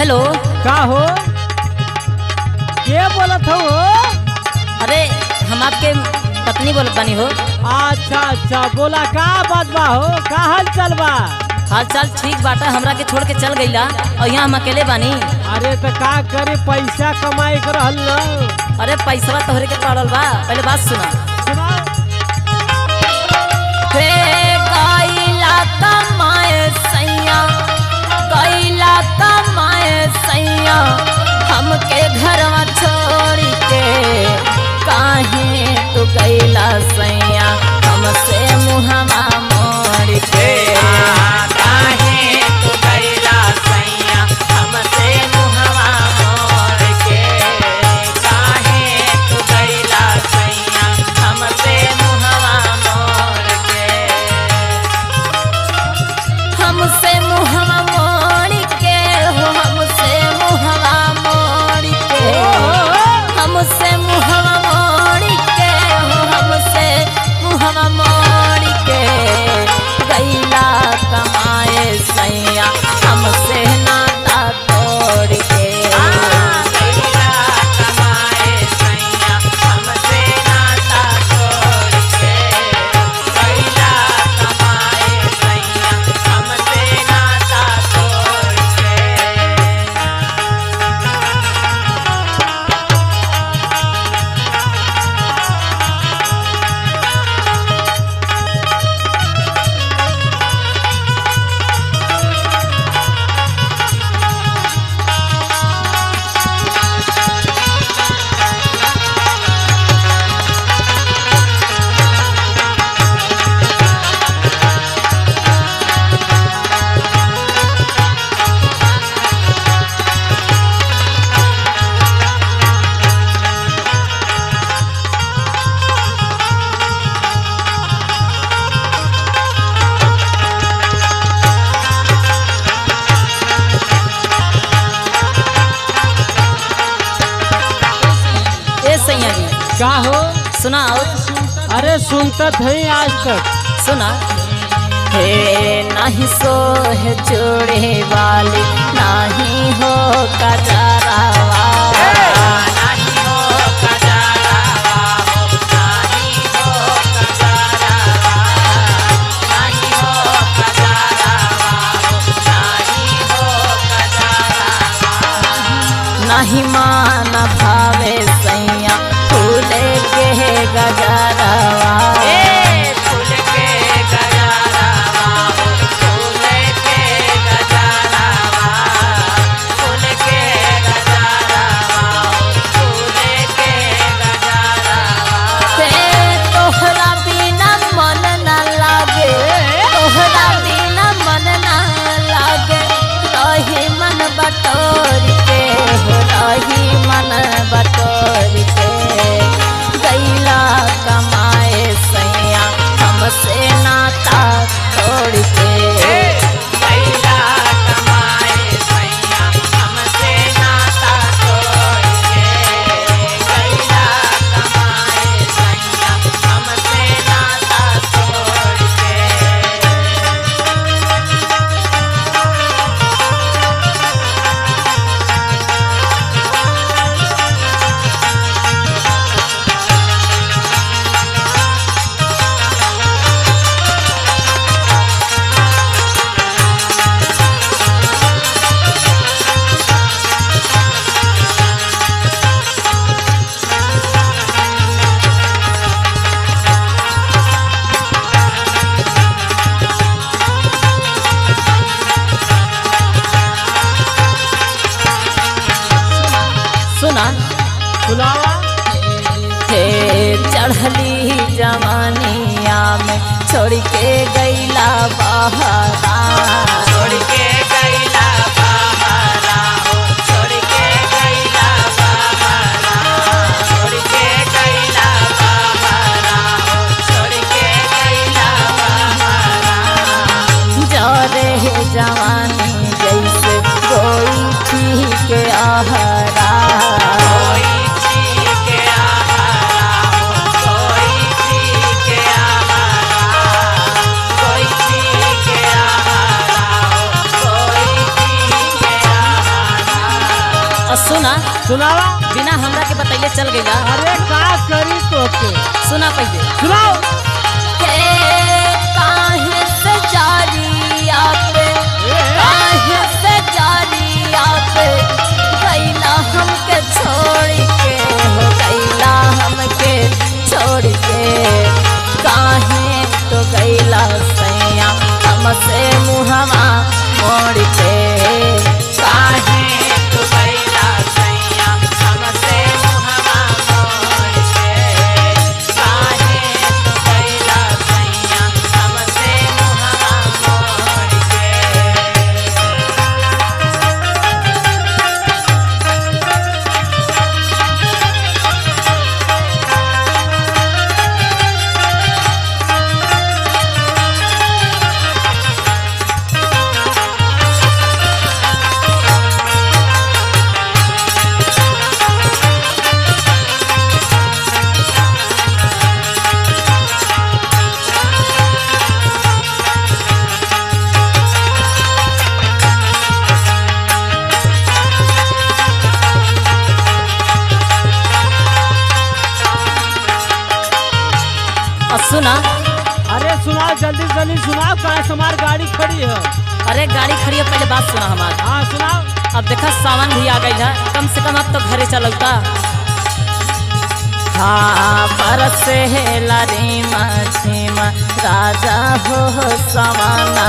Hello. का हो? के बोलत हो? अरे हम आपके पत्नी बोलत बानी हो। अच्छा अच्छा, बोला का बात बा हो? का हाल चाल बा? हाल चाल ठीक बाटा, हमरा के छोड़ के चल गईला और यहाँ हम अकेले बानी। अरे तो का करे, पैसा कमाए कर रहल न। अरे पैसा तोहरे के पड़ल बा, पहले बात सुना। सुना। हे गईला कमाए सैया, गईला कमाए सैया, हमके घरवा छोड़ के काहे तू गईला सैया, हमसे मुहवा मोड़ के। काहे तू गईला सैया, हमसे मुहवा मोड़ के। काहे तू गईला सैया, हमसे मुहवा मोड़ के। हमसे मुहवा मोड़ के हो, हमसे मुहवा मोड़ के। हमसे मुहवा मोड़ के हो, हमसे मुहवा मोड़ के। गईला कमाए सैया, हमसे नाता तोड़ के। गईला कमाए सैया, हमसे नाता तोड़ के। गईला कमाए सैया, हमसे नाता तोड़ के। ए सैया जी का हो? सुनाओ। अरे सुनता थे आज तक। सुना। हे नहीं सो है जोड़े वाली, नहीं हो कजरा वाला। नहीं हो कजरा वाला, नहीं हो कजरा वाला। नहीं हो कजरा वाला, नहीं हो कजरा वाला। नहीं मान भावे सैया, फूले के गजरवा। फूल के गजरवा, फूल के गजरवा। फूल के गजरवा, फूल के गजरवा। तोहरा बिना मन न लागे, तोहरा बिना मन न लागे। रही मन बटोर के हो, रही मन बटोर के। गईला कमाए सैया, हमसे नाता तोड़ के। गईला कमाए सैया, हमसे नाता तोड़ के। गईला कमाए सैया, हमसे नाता तोड़ के। सुना। सुनावा। हे चढ़ली जवानिया में छोड़ के गईला बहरा। छोड़ के गईला बहरा हो, छोड़ के गईला बहरा। छोड़ के गईला बहरा हो, छोड़ के गईला बहरा। जरे जवानी जैसे कोई ठीक आहरा। कोई ठीक आहरा हो, कोई ठीक आहरा। कोई ठीक आहरा हो, कोई ठीक आहरा। सुनावा। बिना हमरा के बतैले चल गईला। अरे का करी तो के सुना पहले। सुनाओ। के काहे से जारी आपे, काहे से जारी आपे, गईला हमके छोड़ के, हो गईला हमके छोड़ के, काहे तो गईला सैया हमसे मुहवा मोड़ के, काहे तो गईला सैया हमसे मुहवा मोड़ के, काहे तो गईला सैया हमसे मुहवा मोड़ के। और सुना। अरे सुनाओ, जल्दी जल्दी सुनाओ, कहाँ से हमारी गाड़ी खड़ी है। अरे गाड़ी खड़ी है, पहले बात सुना हमार। हाँ सुनाओ। अब देखा सावन भी आ गई है, कम से कम अब तो घरे चलौता। हाँ बरसे लारी मछीमा राजा हो सवाना,